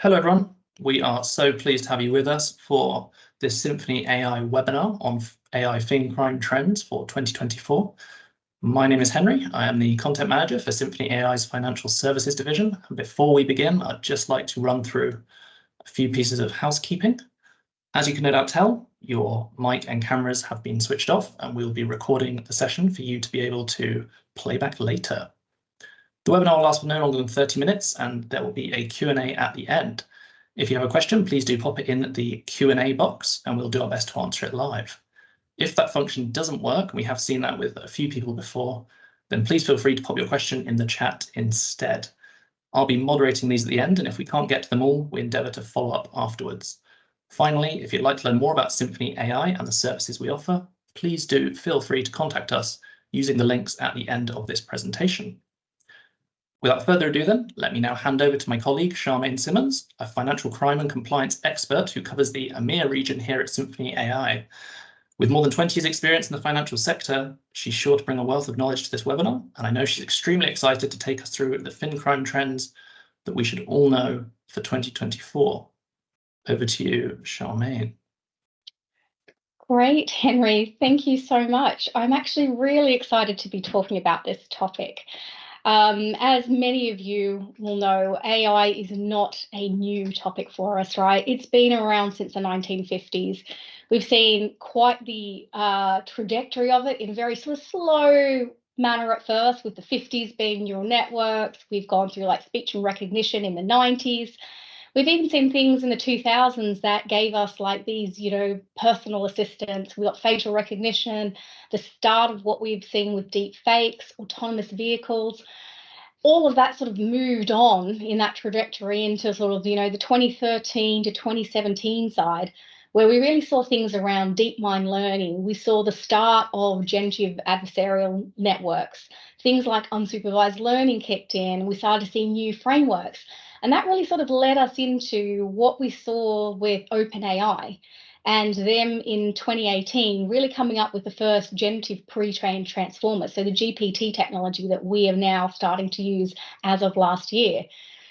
Hello everyone, we are so pleased to have you with us for this SymphonyAI webinar on AI FinCrime trends for 2024. My name is Henry, I am the Content Manager for SymphonyAI's Financial Services Division. And before we begin, I'd just like to run through a few pieces of housekeeping. As you can no doubt tell, your mic and cameras have been switched off and we'll be recording the session for you to be able to play back later. The webinar will last for no longer than 30 minutes and there will be a Q&A at the end. If you have a question, please do pop it in the Q&A box and we'll do our best to answer it live. If that function doesn't work, we have seen that with a few people before, then please feel free to pop your question in the chat instead. I'll be moderating these at the end, and if we can't get to them all, we endeavour to follow up afterwards. Finally, if you'd like to learn more about SymphonyAI and the services we offer, please do feel free to contact us using the links at the end of this presentation. Without further ado then, let me now hand over to my colleague Charmian Simmons, a financial crime and compliance expert who covers the EMEA region here at SymphonyAI. With more than 20 years experience in the financial sector, she's sure to bring a wealth of knowledge to this webinar, and I know she's extremely excited to take us through the FinCrime trends that we should all know for 2024. Over to you, Charmian. Great, Henry. Thank you so much. I'm actually really excited to be talking about this topic. As many of you will know, AI is not a new topic for us, right? It's been around since the 1950s. We've seen quite the trajectory of it in a very sort of slow manner at first, with the 50s being neural networks. We've gone through like speech and recognition in the 90s. We've even seen things in the 2000s that gave us like these, personal assistants. We got facial recognition, the start of what we've seen with deep fakes, autonomous vehicles. All of that sort of moved on in that trajectory into sort of, the 2013 to 2017 side, where we really saw things around deep mind learning. We saw the start of generative adversarial networks. Things like unsupervised learning kicked in. We started to see new frameworks. And that really sort of led us into what we saw with OpenAI and them in 2018 really coming up with the first generative pre-trained transformer, so the GPT technology that we are now starting to use as of last year.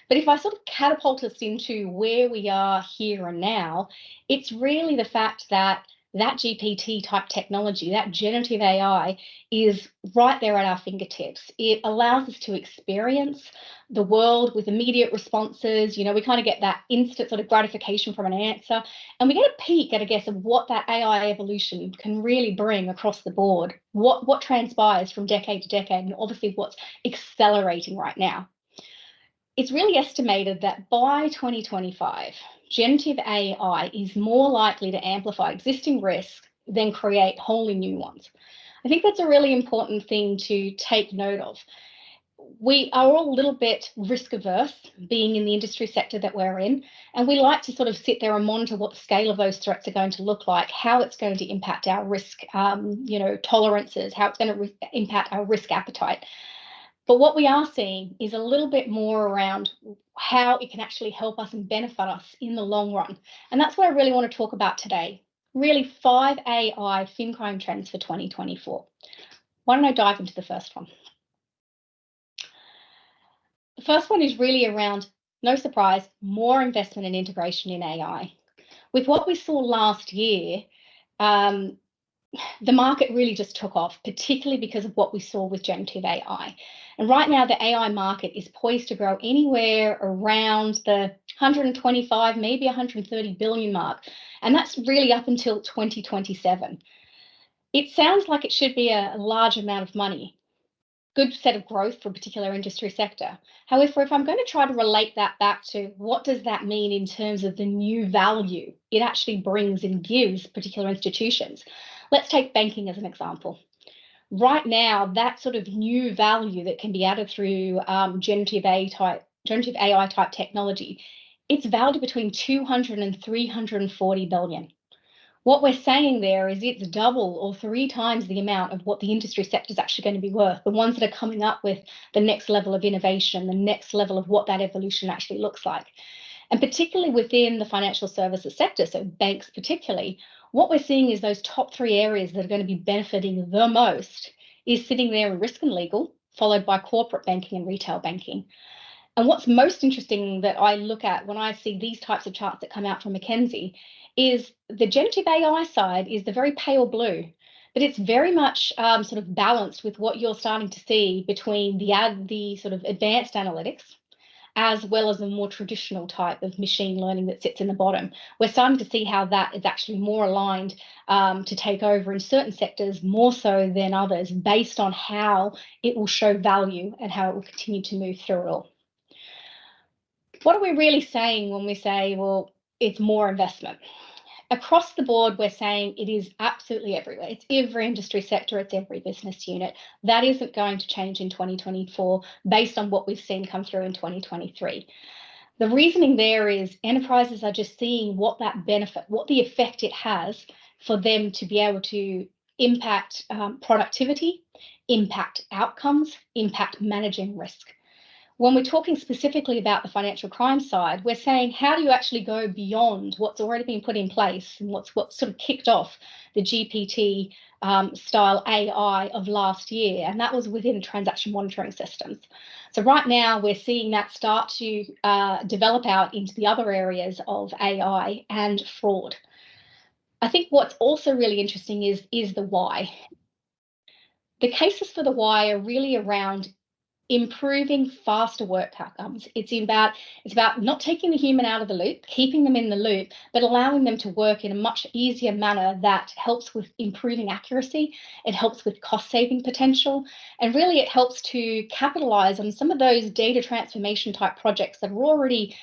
But if I sort of catapult us into where we are here and now, it's really the fact that that GPT type technology, that generative AI, is right there at our fingertips. It allows us to experience the world with immediate responses. We kind of get that instant sort of gratification from an answer, and we get a peek at, I guess, of what that AI evolution can really bring across the board, what transpires from decade to decade, and obviously what's accelerating right now. It's really estimated that by 2025, generative AI is more likely to amplify existing risks than create wholly new ones. I think that's a really important thing to take note of. We are all a little bit risk averse being in the industry sector that we're in, and we like to sort of sit there and monitor what the scale of those threats are going to look like, how it's going to impact our risk tolerances, how it's going to impact our risk appetite. But what we are seeing is a little bit more around how it can actually help us and benefit us in the long run. And that's what I really want to talk about today. Really 5 AI FinCrime trends for 2024. Why don't I dive into the first one? The first one is really around, no surprise, more investment and integration in AI. With what we saw last year, the market really just took off, particularly because of what we saw with generative AI. And right now, the AI market is poised to grow anywhere around the 125, maybe 130 billion mark. And that's really up until 2027. It sounds like it should be a large amount of money. Good set of growth for a particular industry sector. However, if I'm going to try to relate that back to what does that mean in terms of the new value it actually brings and gives particular institutions, let's take banking as an example. Right now, that sort of new value that can be added through generative AI type technology, it's valued between 200 and 340 billion. What we're saying there is it's double or 3 times the amount of what the industry sector is actually going to be worth, the ones that are coming up with the next level of innovation, the next level of what that evolution actually looks like. And particularly within the financial services sector, so banks particularly, what we're seeing is those top 3 areas that are going to be benefiting the most is sitting there in risk and legal, followed by corporate banking and retail banking. And what's most interesting that I look at when I see these types of charts that come out from McKinsey is the generative AI side is the very pale blue, but it's very much sort of balanced with what you're starting to see between the sort of advanced analytics as well as the more traditional type of machine learning that sits in the bottom. We're starting to see how that is actually more aligned to take over in certain sectors more so than others based on how it will show value and how it will continue to move through it all. What are we really saying when we say, well, it's more investment? Across the board, we're saying it is absolutely everywhere. It's every industry sector, it's every business unit. That isn't going to change in 2024 based on what we've seen come through in 2023. The reasoning there is enterprises are just seeing what that benefit, what the effect it has for them to be able to impact productivity, impact outcomes, impact managing risk. When we're talking specifically about the financial crime side, we're saying, how do you actually go beyond what's already been put in place and what's sort of kicked off the GPT style AI of last year? And that was within transaction monitoring systems. So right now we're seeing that start to develop out into the other areas of AI and fraud. I think what's also really interesting is the why. The cases for the why are really around improving faster work outcomes. It's about not taking the human out of the loop, keeping them in the loop, but allowing them to work in a much easier manner that helps with improving accuracy. It helps with cost saving potential, and really it helps to capitalize on some of those data transformation type projects that are already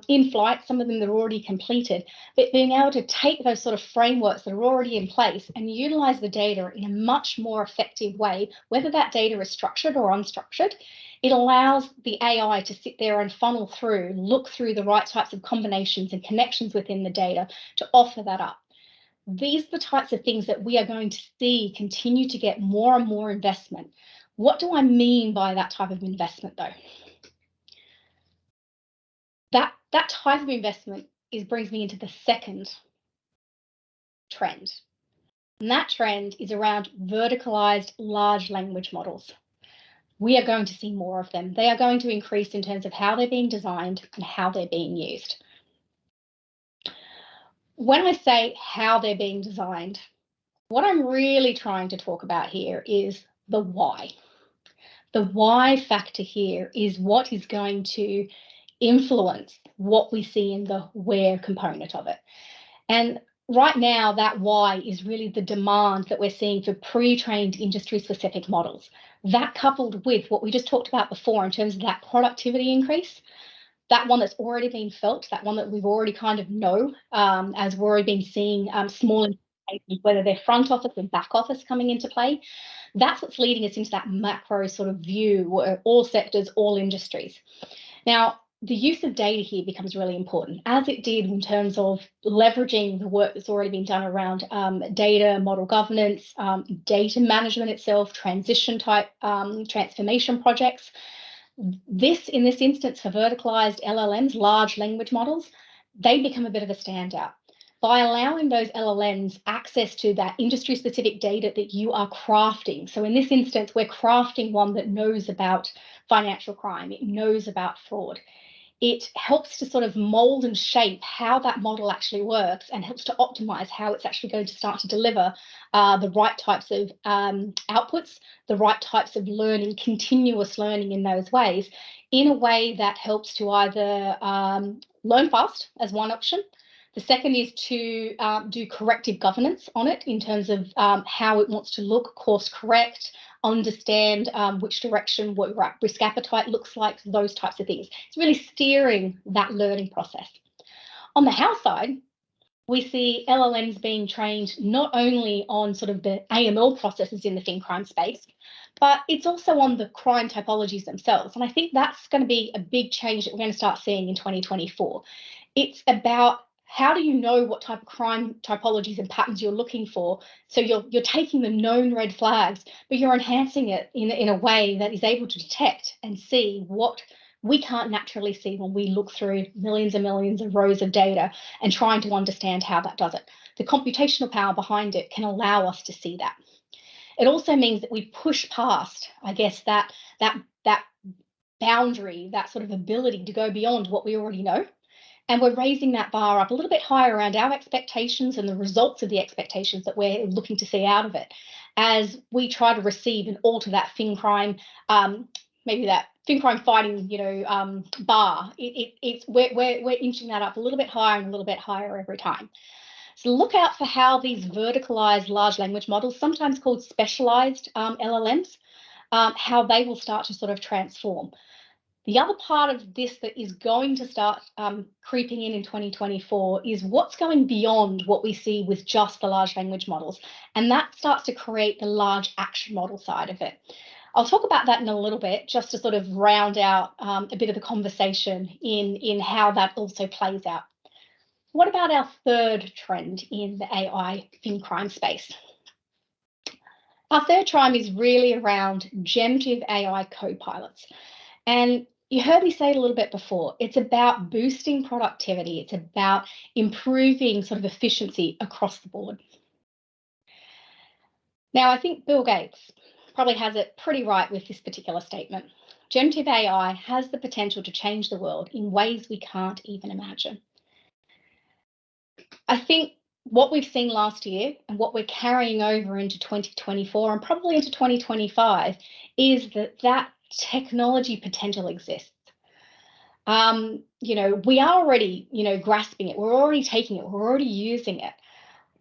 in flight, some of them that are already completed, but being able to take those sort of frameworks that are already in place and utilize the data in a much more effective way, whether that data is structured or unstructured. It allows the AI to sit there and funnel through, look through the right types of combinations and connections within the data to offer that up. These are the types of things that we are going to see continue to get more and more investment. What do I mean by that type of investment, though? That type of investment brings me into the second trend. And that trend is around verticalized large language models. We are going to see more of them. They are going to increase in terms of how they're being designed and how they're being used. When I say how they're being designed, what I'm really trying to talk about here is the why. The why factor here is what is going to influence what we see in the where component of it. And right now, that why is really the demand that we're seeing for pre-trained industry-specific models. That coupled with what we just talked about before in terms of that productivity increase, that one that's already been felt, that one that we've already kind of know, as we've already been seeing small implications, whether they're front office and back office coming into play, that's what's leading us into that macro sort of view where all sectors, all industries. Now, the use of data here becomes really important, as it did in terms of leveraging the work that's already been done around data model governance, data management itself, transition type transformation projects. In this instance, for verticalized LLMs, large language models, they become a bit of a standout. By allowing those LLMs access to that industry-specific data that you are crafting. So in this instance, we're crafting one that knows about financial crime, it knows about fraud. It helps to sort of mold and shape how that model actually works and helps to optimize how it's actually going to start to deliver the right types of outputs, the right types of learning, continuous learning in those ways, in a way that helps to either learn fast as one option. The second is to do corrective governance on it in terms of how it wants to look, course correct, understand which direction, what risk appetite looks like, those types of things. It's really steering that learning process. On the how side, we see LLMs being trained not only on sort of the AML processes in the FinCrime space, but it's also on the crime typologies themselves. And I think that's going to be a big change that we're going to start seeing in 2024. It's about how do you know what type of crime typologies and patterns you're looking for? So you're taking the known red flags, but you're enhancing it in a way that is able to detect and see what we can't naturally see when we look through millions and millions of rows of data and trying to understand how that does it. The computational power behind it can allow us to see that. It also means that we push past, I guess, that boundary, that sort of ability to go beyond what we already know. And we're raising that bar up a little bit higher around our expectations and the results of the expectations that we're looking to see out of it as we try to receive and alter that FinCrime, maybe that FinCrime fighting, bar. We're inching that up a little bit higher and a little bit higher every time. So look out for how these verticalized large language models, sometimes called specialized LLMs, how they will start to sort of transform. The other part of this that is going to start creeping in 2024 is what's going beyond what we see with just the large language models. And that starts to create the large action model side of it. I'll talk about that in a little bit, just to sort of round out a bit of the conversation in how that also plays out. What about our third trend in the AI FinCrime space? Our third trend is really around generative AI co-pilots. And you heard me say it a little bit before, it's about boosting productivity. It's about improving sort of efficiency across the board. Now, I think Bill Gates probably has it pretty right with this particular statement. Generative AI has the potential to change the world in ways we can't even imagine. I think what we've seen last year and what we're carrying over into 2024 and probably into 2025 is that technology potential exists. We are already, grasping it. We're already taking it. We're already using it.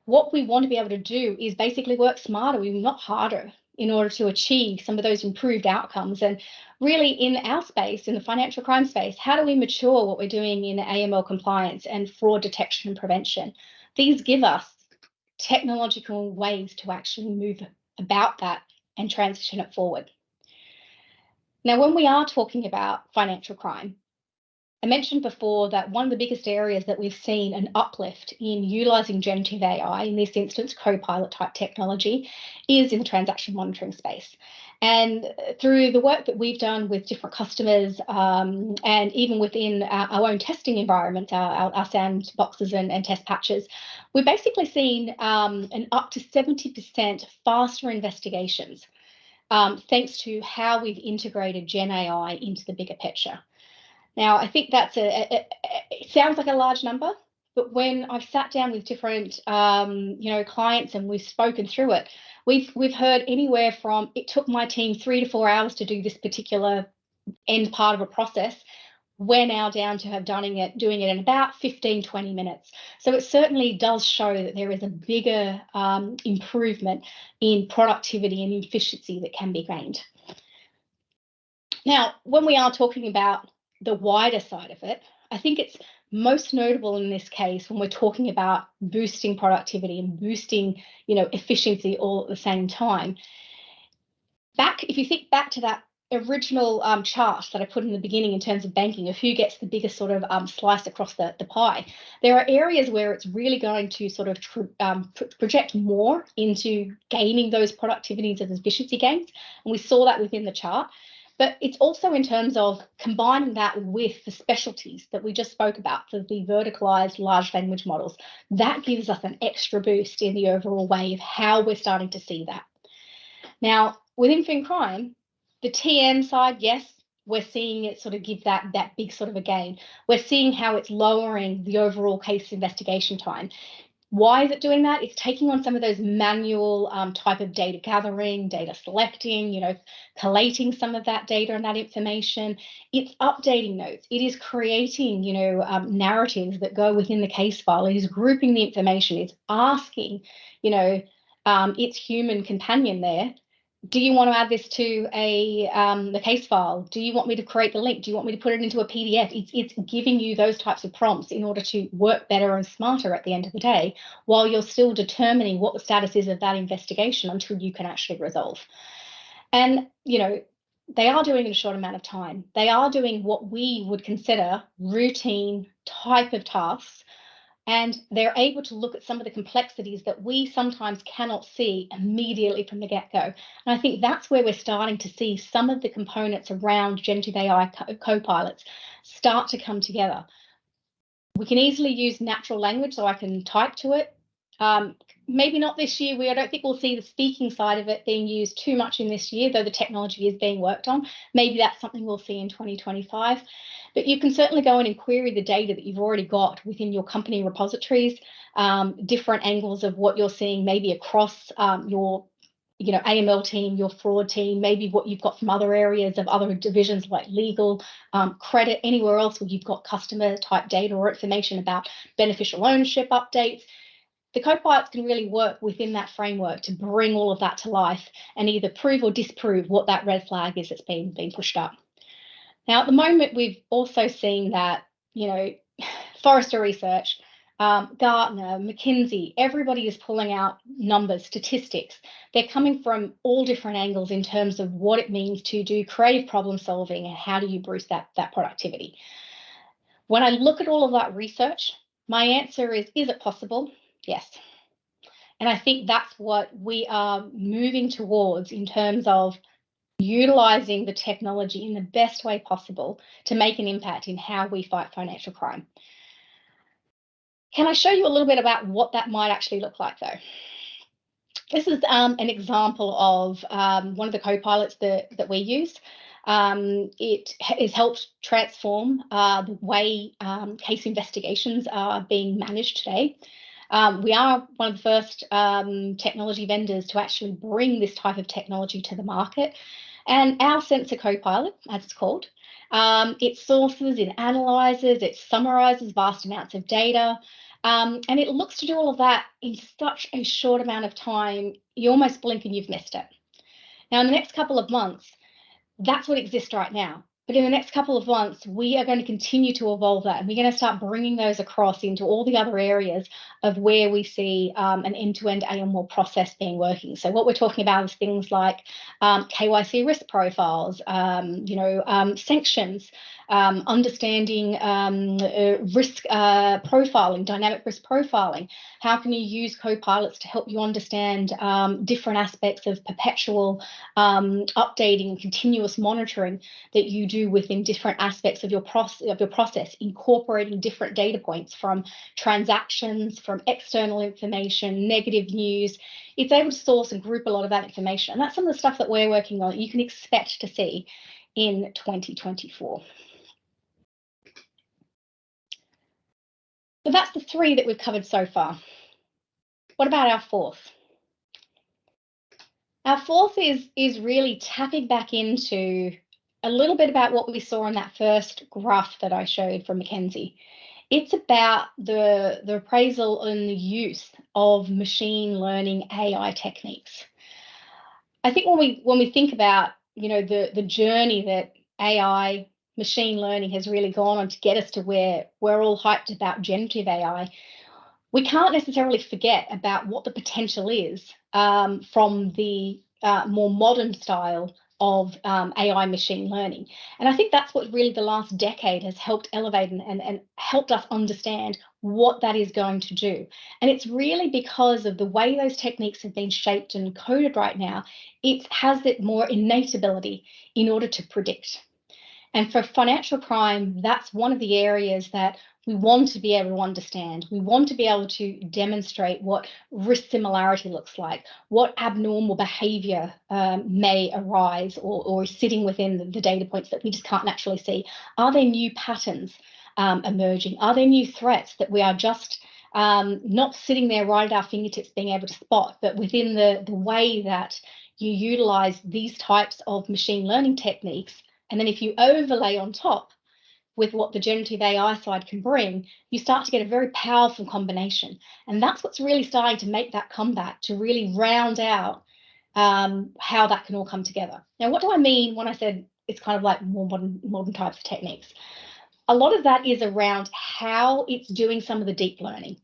What we want to be able to do is basically work smarter, not harder, in order to achieve some of those improved outcomes. And really, in our space, in the financial crime space, how do we mature what we're doing in AML compliance and fraud detection and prevention? These give us technological ways to actually move about that and transition it forward. Now, when we are talking about financial crime, I mentioned before that one of the biggest areas that we've seen an uplift in utilizing generative AI, in this instance, co-pilot type technology, is in the transaction monitoring space. And through the work that we've done with different customers and even within our own testing environment, our sandboxes and test patches, we've basically seen an up to 70% faster investigations thanks to how we've integrated Gen AI into the bigger picture. Now, I think that's it sounds like a large number, but when I've sat down with different, clients and we've spoken through it, we've heard anywhere from it took my team 3 to 4 hours to do this particular end part of a process. We're now down to doing it in about 15, 20 minutes. So it certainly does show that there is a bigger improvement in productivity and efficiency that can be gained. Now, when we are talking about the wider side of it, I think it's most notable in this case when we're talking about boosting productivity and boosting, efficiency all at the same time. If you think back to that original chart that I put in the beginning in terms of banking, of who gets the biggest sort of slice across the pie, there are areas where it's really going to sort of project more into gaining those productivities and efficiency gains, and we saw that within the chart. But it's also in terms of combining that with the specialties that we just spoke about for the verticalized large language models. That gives us an extra boost in the overall way of how we're starting to see that. Now, within FinCrime, the TM side, yes, we're seeing it sort of give that big sort of a gain. We're seeing how it's lowering the overall case investigation time. Why is it doing that? It's taking on some of those manual type of data gathering, data selecting, collating some of that data and that information. It's updating notes. It is creating, narratives that go within the case file. It is grouping the information. It's asking, its human companion there, do you want to add this to the case file? Do you want me to create the link? Do you want me to put it into a PDF? It's giving you those types of prompts in order to work better and smarter at the end of the day, while you're still determining what the status is of that investigation until you can actually resolve. And, they are doing it in a short amount of time. They are doing what we would consider routine type of tasks. And they're able to look at some of the complexities that we sometimes cannot see immediately from the get-go. And I think that's where we're starting to see some of the components around generative AI co-pilots start to come together. We can easily use natural language, so I can type to it. Maybe not this year. I don't think we'll see the speaking side of it being used too much in this year, though the technology is being worked on. Maybe that's something we'll see in 2025. But you can certainly go in and query the data that you've already got within your company repositories, different angles of what you're seeing, maybe across your AML team, your fraud team, maybe what you've got from other areas of other divisions like legal, credit, anywhere else where you've got customer type data or information about beneficial ownership updates. The co-pilots can really work within that framework to bring all of that to life and either prove or disprove what that red flag is that's being pushed up. Now, at the moment, we've also seen that, Forrester Research, Gartner, McKinsey, everybody is pulling out numbers, statistics. They're coming from all different angles in terms of what it means to do creative problem solving and how do you boost that productivity. When I look at all of that research, my answer is it possible? Yes. And I think that's what we are moving towards in terms of utilizing the technology in the best way possible to make an impact in how we fight financial crime. Can I show you a little bit about what that might actually look like, though? This is an example of one of the co-pilots that we use. It has helped transform the way case investigations are being managed today. We are one of the first technology vendors to actually bring this type of technology to the market. And our sensor co-pilot, as it's called, it sources, it analyzes, it summarizes vast amounts of data, and it looks to do all of that in such a short amount of time, you almost blink and you've missed it. Now, in the next couple of months, that's what exists right now. But in the next couple of months, we are going to continue to evolve that, and we're going to start bringing those across into all the other areas of where we see an end-to-end AML process being working. So what we're talking about is things like KYC risk profiles, sanctions, understanding risk profiling, dynamic risk profiling. How can you use co-pilots to help you understand different aspects of perpetual updating and continuous monitoring that you do within different aspects of your process, incorporating different data points from transactions, from external information, negative news. It's able to source and group a lot of that information. And that's some of the stuff that we're working on that you can expect to see in 2024. So that's the three that we've covered so far. What about our fourth? Our fourth is really tapping back into a little bit about what we saw in that first graph that I showed from McKinsey. It's about the appraisal and the use of machine learning AI techniques. I think when we think about the journey that AI machine learning has really gone on to get us to where we're all hyped about generative AI, we can't necessarily forget about what the potential is from the more modern style of AI machine learning. And I think that's what really the last decade has helped elevate and helped us understand what that is going to do. And it's really because of the way those techniques have been shaped and coded right now, it has that more innate ability in order to predict. And for financial crime, that's one of the areas that we want to be able to understand. We want to be able to demonstrate what risk similarity looks like, what abnormal behavior may arise or is sitting within the data points that we just can't naturally see. Are there new patterns emerging? Are there new threats that we are just not sitting there right at our fingertips being able to spot, but within the way that you utilize these types of machine learning techniques, and then if you overlay on top with what the generative AI side can bring, you start to get a very powerful combination. And that's what's really starting to make that comeback, to really round out how that can all come together. Now, what do I mean when I said it's kind of like more modern types of techniques? A lot of that is around how it's doing some of the deep learning.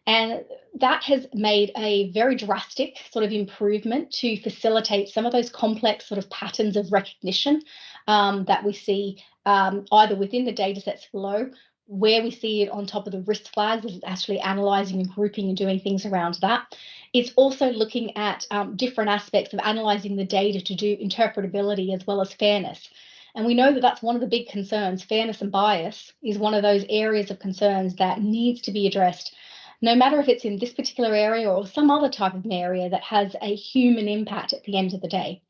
And that has made a very drastic sort of improvement to facilitate some of those complex sort of patterns of recognition that we see either within the data sets below, where we see it on top of the risk flags, it's actually analysing and grouping and doing things around that. It's also looking at different aspects of analysing the data to do interpretability as well as fairness. And we know that that's one of the big concerns. Fairness and bias is one of those areas of concerns that needs to be addressed, no matter if it's in this particular area or some other type of an area that has a human impact at the end of the day.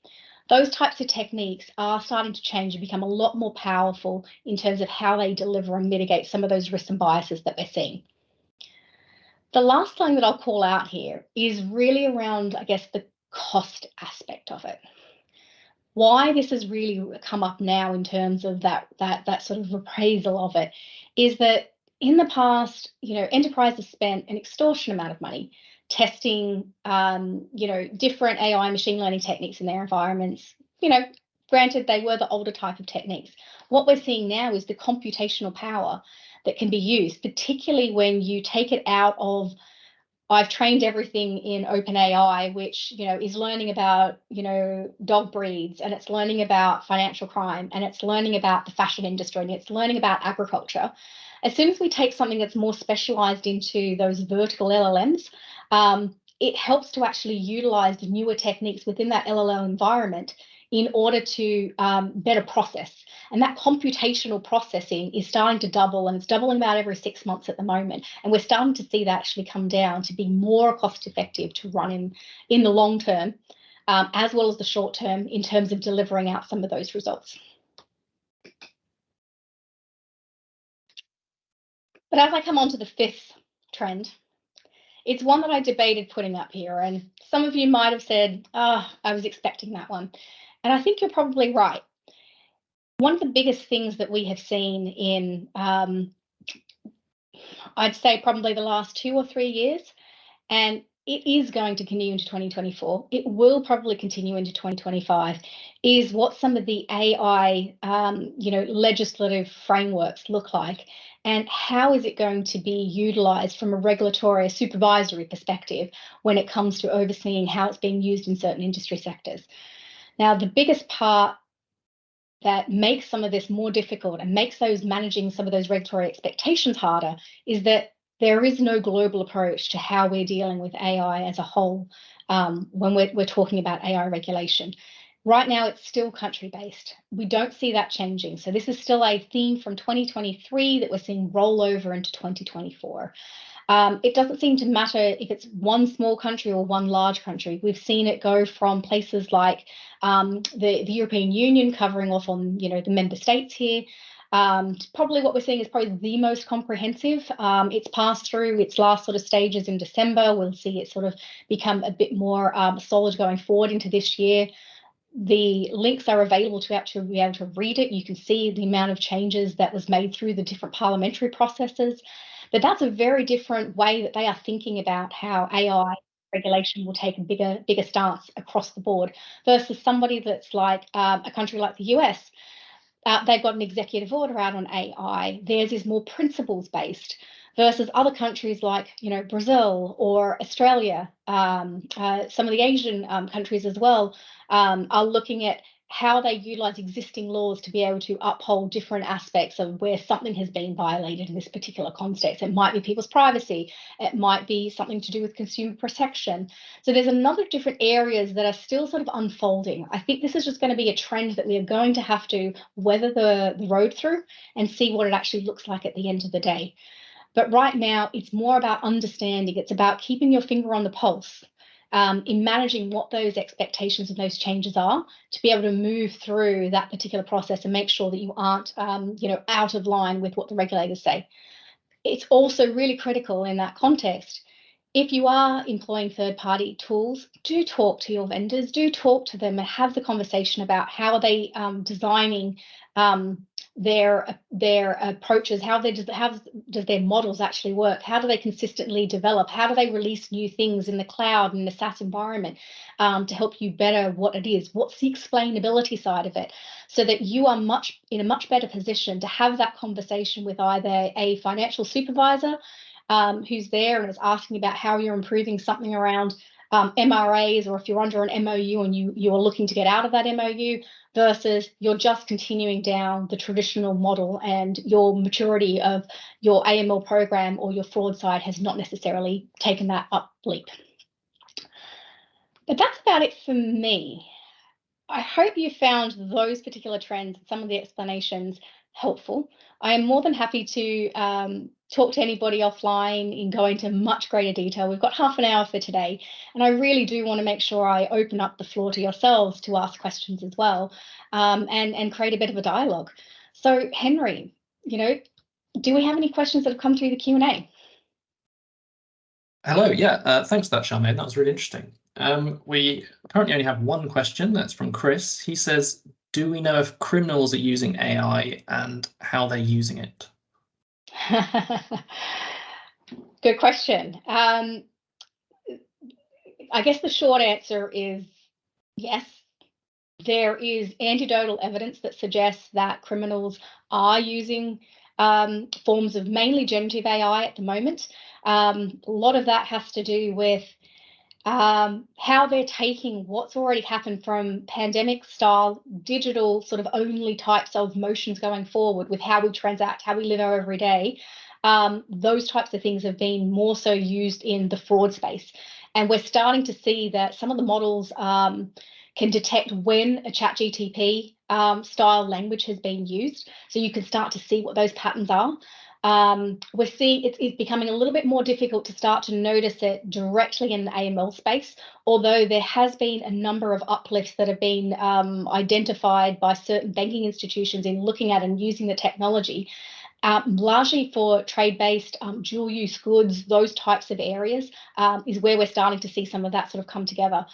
Those types of techniques are starting to change and become a lot more powerful in terms of how they deliver and mitigate some of those risks and biases that we're seeing. The last thing that I'll call out here is really around, I guess, the cost aspect of it. Why this has really come up now in terms of that sort of appraisal of it is that in the past, enterprises spent an extortionate amount of money testing, different AI machine learning techniques in their environments. Granted, they were the older type of techniques. What we're seeing now is the computational power that can be used, particularly when you take it out of, I've trained everything in OpenAI, which, is learning about, dog breeds, and it's learning about financial crime, and it's learning about the fashion industry, and it's learning about agriculture. As soon as we take something that's more specialized into those vertical LLMs, it helps to actually utilize the newer techniques within that LLM environment in order to better process. And that computational processing is starting to double, and it's doubling about every 6 months at the moment. And we're starting to see that actually come down to be more cost effective to run in the long term, as well as the short term, in terms of delivering out some of those results. But as I come on to the fifth trend, it's one that I debated putting up here, and some of you might have said, I was expecting that one. And I think you're probably right. One of the biggest things that we have seen in, I'd say probably the last 2 or 3 years, and it is going to continue into 2024, it will probably continue into 2025, is what some of the AI, legislative frameworks look like, and how is it going to be utilized from a regulatory, supervisory perspective when it comes to overseeing how it's being used in certain industry sectors. Now, the biggest part that makes some of this more difficult and makes managing some of those regulatory expectations harder is that there is no global approach to how we're dealing with AI as a whole when we're talking about AI regulation. Right now, it's still country-based. We don't see that changing. So this is still a theme from 2023 that we're seeing roll over into 2024. It doesn't seem to matter if it's one small country or one large country. We've seen it go from places like the European Union covering off on, the member states here. Probably what we're seeing is probably the most comprehensive. It's passed through its last sort of stages in December. We'll see it sort of become a bit more solid going forward into this year. The links are available to actually be able to read it. You can see the amount of changes that was made through the different parliamentary processes. But that's a very different way that they are thinking about how AI regulation will take a bigger stance across the board versus somebody that's like a country like the US. They've got an executive order out on AI. Theirs is more principles based versus other countries like, Brazil or Australia, some of the Asian countries as well, are looking at how they utilize existing laws to be able to uphold different aspects of where something has been violated in this particular context. It might be people's privacy. It might be something to do with consumer protection. So there's another different areas that are still sort of unfolding. I think this is just going to be a trend that we are going to have to weather the road through and see what it actually looks like at the end of the day. But right now, it's more about understanding. It's about keeping your finger on the pulse in managing what those expectations and those changes are to be able to move through that particular process and make sure that you aren't, out of line with what the regulators say. It's also really critical in that context. If you are employing third-party tools, do talk to your vendors, do talk to them and have the conversation about how are they designing their approaches, how does their models actually work, how do they consistently develop, how do they release new things in the cloud and the SaaS environment to help you better what it is, what's the explainability side of it, so that you are in a much better position to have that conversation with either a financial supervisor who's there and is asking about how you're improving something around MRAs, or if you're under an MOU and you are looking to get out of that MOU, versus you're just continuing down the traditional model and your maturity of your AML program or your fraud side has not necessarily taken that up leap. But that's about it for me. I hope you found those particular trends and some of the explanations helpful. I am more than happy to talk to anybody offline and go into much greater detail. We've got half an hour for today, and I really do want to make sure I open up the floor to yourselves to ask questions as well, and create a bit of a dialogue. So Henry, do we have any questions that have come through the Q&A? Hello, yeah, thanks for that, Charmian. That was really interesting. We currently only have one question. That's from Chris. He says, do we know if criminals are using AI and how they're using it? Good question. I guess the short answer is yes. There is anecdotal evidence that suggests that criminals are using forms of mainly generative AI at the moment. A lot of that has to do with how they're taking what's already happened from pandemic style digital sort of only types of motions going forward with how we transact, how we live our everyday. Those types of things have been more so used in the fraud space. And we're starting to see that some of the models can detect when a ChatGPT style language has been used. So you can start to see what those patterns are. We're seeing it's becoming a little bit more difficult to start to notice it directly in the AML space, although there has been a number of uplifts that have been identified by certain banking institutions in looking at and using the technology, largely for trade-based dual use goods, those types of areas is where we're starting to see some of that sort of come together.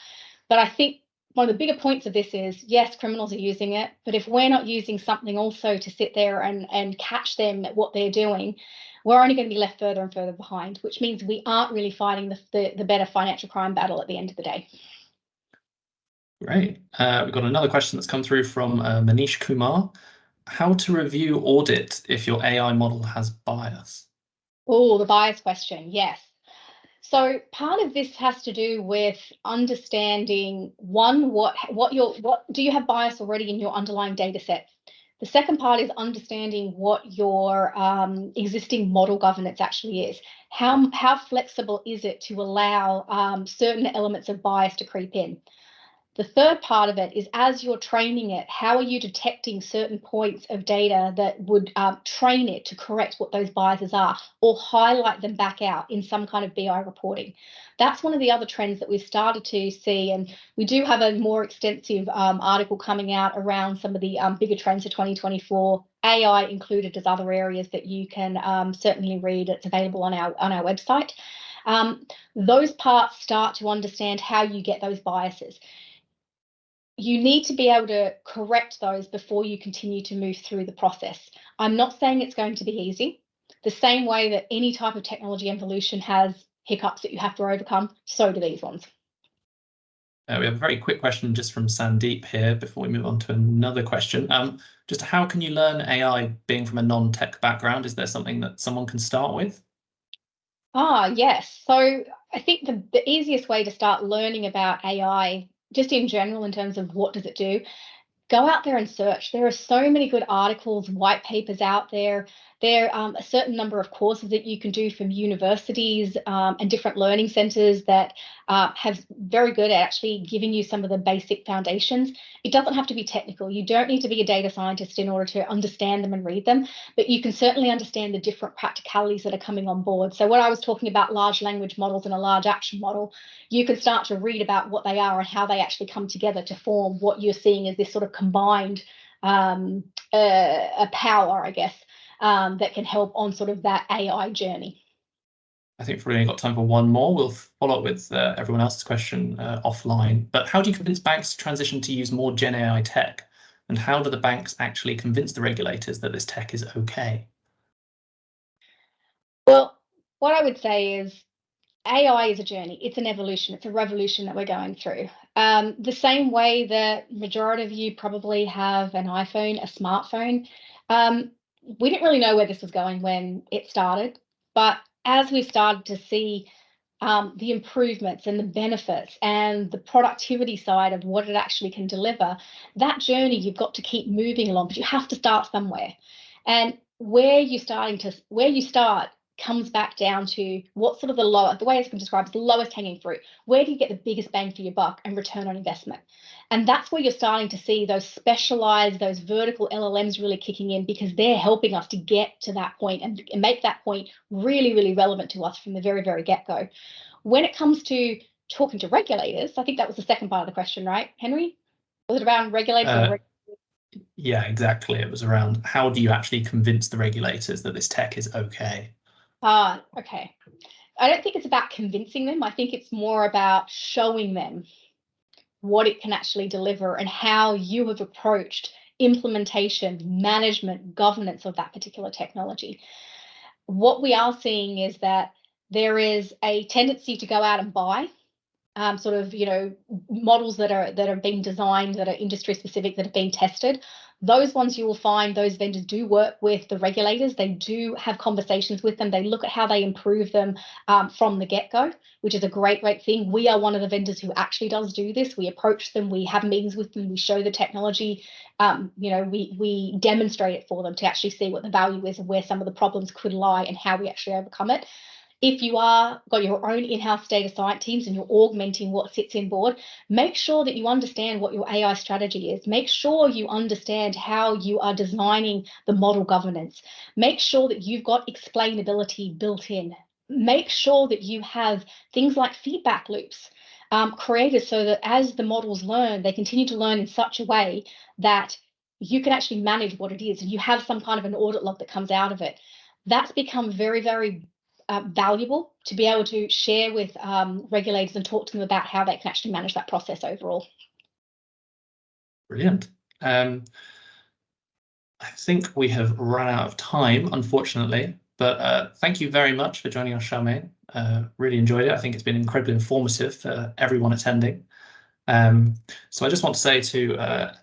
But I think one of the bigger points of this is, yes, criminals are using it, but if we're not using something also to sit there and catch them at what they're doing, we're only going to be left further and further behind, which means we aren't really fighting the better financial crime battle at the end of the day. Great. We've got another question that's come through from Manish Kumar. How to review audit if your AI model has bias? Oh, the bias question, yes. So part of this has to do with understanding, one, what do you have bias already in your underlying data set? The second part is understanding what your existing model governance actually is. How flexible is it to allow certain elements of bias to creep in? The third part of it is, as you're training it, how are you detecting certain points of data that would train it to correct what those biases are or highlight them back out in some kind of BI reporting? That's one of the other trends that we've started to see, and we do have a more extensive article coming out around some of the bigger trends of 2024, AI included as other areas that you can certainly read. It's available on our website. Those parts start to understand how you get those biases. You need to be able to correct those before you continue to move through the process. I'm not saying it's going to be easy. The same way that any type of technology evolution has hiccups that you have to overcome, so do these ones. We have a very quick question just from Sandeep here before we move on to another question. Just how can you learn AI being from a non-tech background? Is there something that someone can start with? Yes. So I think the easiest way to start learning about AI, just in general, in terms of what does it do, go out there and search. There are so many good articles, white papers out there. There are a certain number of courses that you can do from universities and different learning centres that have very good at actually giving you some of the basic foundations. It doesn't have to be technical. You don't need to be a data scientist in order to understand them and read them, but you can certainly understand the different practicalities that are coming on board. So when I was talking about large language models and a large action model, you can start to read about what they are and how they actually come together to form what you're seeing as this sort of combined a power, I guess, that can help on sort of that AI journey. I think we've only got time for one more. We'll follow up with everyone else's question offline. But how do you convince banks to transition to use more Gen AI tech? And how do the banks actually convince the regulators that this tech is okay? Well, what I would say is AI is a journey. It's an evolution. It's a revolution that we're going through. The same way that majority of you probably have an iPhone, a smartphone. We didn't really know where this was going when it started, but as we started to see the improvements and the benefits and the productivity side of what it actually can deliver, that journey you've got to keep moving along, but you have to start somewhere. And where you start comes back down to what sort of the way it's been described as the lowest hanging fruit. Where do you get the biggest bang for your buck and return on investment? And that's where you're starting to see those specialized, those vertical LLMs really kicking in, because they're helping us to get to that point and make that point really, really relevant to us from the very, very get-go. When it comes to talking to regulators, I think that was the second part of the question, right, Henry? Was it around regulators? Yeah, exactly. It was around how do you actually convince the regulators that this tech is okay? Okay. I don't think it's about convincing them. I think it's more about showing them what it can actually deliver and how you have approached implementation, management, governance of that particular technology. What we are seeing is that there is a tendency to go out and buy sort of, models that are being designed, that are industry specific, that have been tested. Those ones you will find those vendors do work with the regulators. They do have conversations with them. They look at how they improve them from the get-go, which is a great thing. We are one of the vendors who actually does do this. We approach them, we have meetings with them, we show the technology, we demonstrate it for them to actually see what the value is and where some of the problems could lie and how we actually overcome it. If you got your own in-house data science teams and you're augmenting what sits in board, make sure that you understand what your AI strategy is. Make sure you understand how you are designing the model governance. Make sure that you've got explainability built in. Make sure that you have things like feedback loops created so that as the models learn, they continue to learn in such a way that you can actually manage what it is and you have some kind of an audit log that comes out of it. That's become very, very valuable to be able to share with regulators and talk to them about how they can actually manage that process overall. Brilliant. I think we have run out of time, unfortunately, but thank you very much for joining us, Charmian. Really enjoyed it. I think it's been incredibly informative for everyone attending. So I just want to say to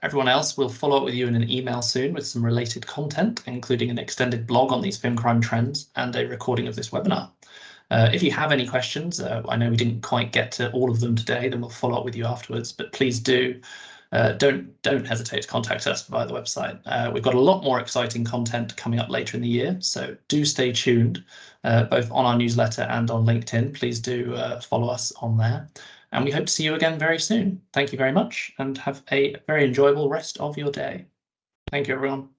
everyone else, we'll follow up with you in an email soon with some related content, including an extended blog on these FinCrime trends and a recording of this webinar. If you have any questions, I know we didn't quite get to all of them today, then we'll follow up with you afterwards, but please don't hesitate to contact us via the website. We've got a lot more exciting content coming up later in the year, so do stay tuned, both on our newsletter and on LinkedIn. Please do follow us on there. And we hope to see you again very soon. Thank you very much and have a very enjoyable rest of your day. Thank you, everyone.